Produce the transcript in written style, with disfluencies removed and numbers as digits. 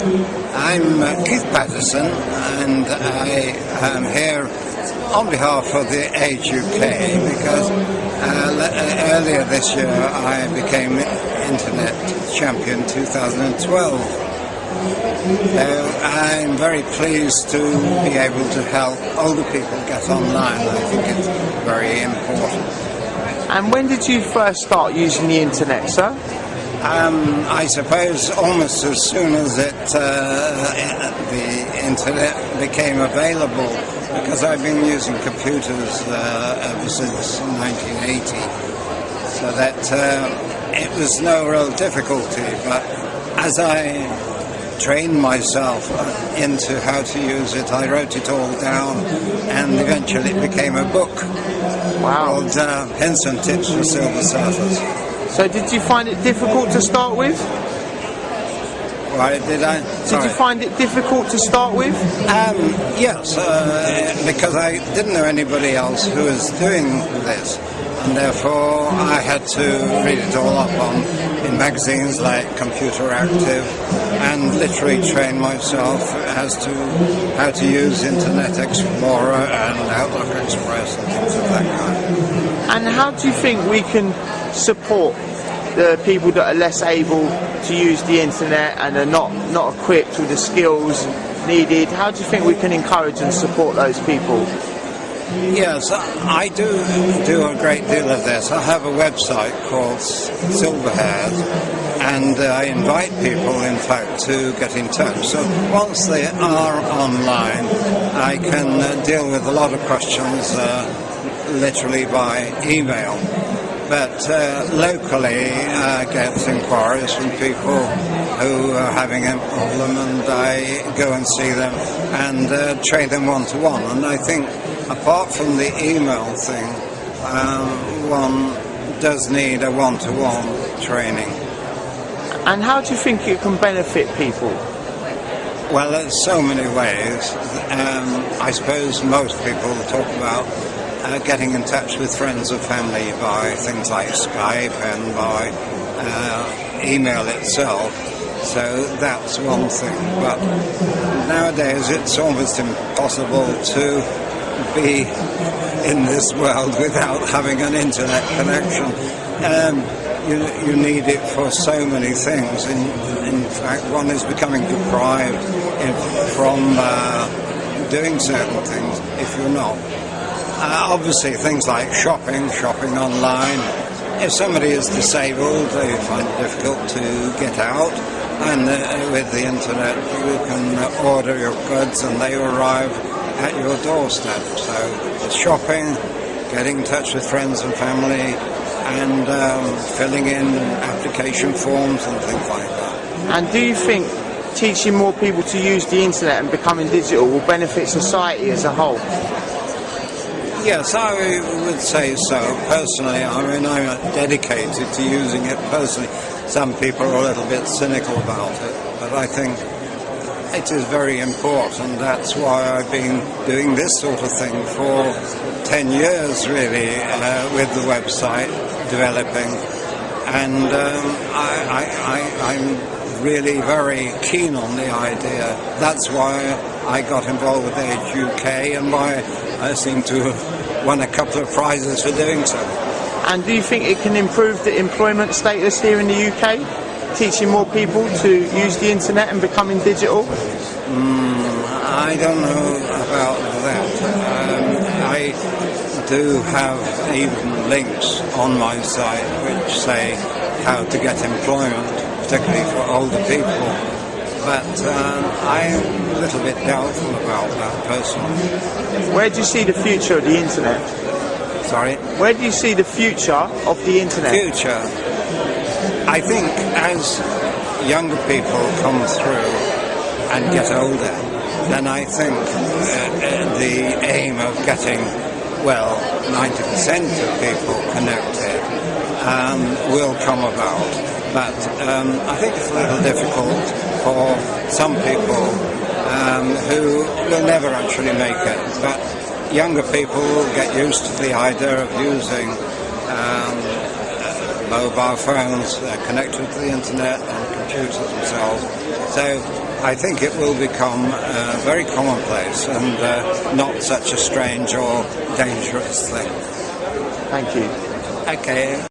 I'm Keith Paterson, and I am here on behalf of the Age UK because earlier this year I became Internet Champion 2012. So I'm very pleased to be able to help older people get online. I think it's very important. And when did you first start using the internet, sir? I suppose almost as soon as the internet became available, because I've been using computers ever since 1980, so that it was no real difficulty. But as I trained myself into how to use it, I wrote it all down, and eventually it became a book called Hints and Tips for Silver Surfers. So did you find it difficult to start with? Why did I? Did you find it difficult to start with? Yes, because I didn't know anybody else who was doing this, and therefore I had to read it all up in magazines like Computer Active, and literally train myself as to how to use Internet Explorer and Outlook Express and things of that kind. And how do you think we can support the people that are less able to use the internet and are not equipped with the skills needed? How do you think we can encourage and support those people? Yes, I do a great deal of this. I have a website called Silverhairs, and I invite people, in fact, to get in touch. So once they are online, I can deal with a lot of questions literally by email. But locally, I get inquiries from people who are having a problem, and I go and see them and train them one-to-one. And I think, apart from the email thing, one does need a one-to-one training. And how do you think it can benefit people? Well, there's so many ways. I suppose most people talk about getting in touch with friends and family by things like Skype and by email itself. So that's one thing. But nowadays it's almost impossible to be in this world without having an internet connection. You need it for so many things. In fact, one is becoming deprived from doing certain things if you're not. Obviously, things like shopping online. If somebody is disabled, they find it difficult to get out, and with the internet, you can order your goods and they arrive at your doorstep. So it's shopping, getting in touch with friends and family, and filling in application forms and things like that. And do you think teaching more people to use the internet and becoming digital will benefit society as a whole? Yes, I would say so. Personally, I mean, I'm dedicated to using it personally. Some people are a little bit cynical about it, but I think it is very important. That's why I've been doing this sort of thing for 10 years, really, with the website developing. And I'm really very keen on the idea. That's why I got involved with Age UK, and why I seem to have won a couple of prizes for doing so. And do you think it can improve the employment status here in the UK, teaching more people to use the internet and becoming digital? I don't know about that. I do have even links on my site which say how to get employment, particularly for older people. But I'm a little bit doubtful about that personally. Where do you see the future of the internet? Sorry? Where do you see the future of the internet? Future? I think as younger people come through and get older, then I think the aim of getting, 90% of people connected will come about. But I think it's a little difficult for some people who will never actually make it. But younger people will get used to the idea of using mobile phones connected to the internet and computers themselves. So I think it will become very commonplace and not such a strange or dangerous thing. Thank you. Okay.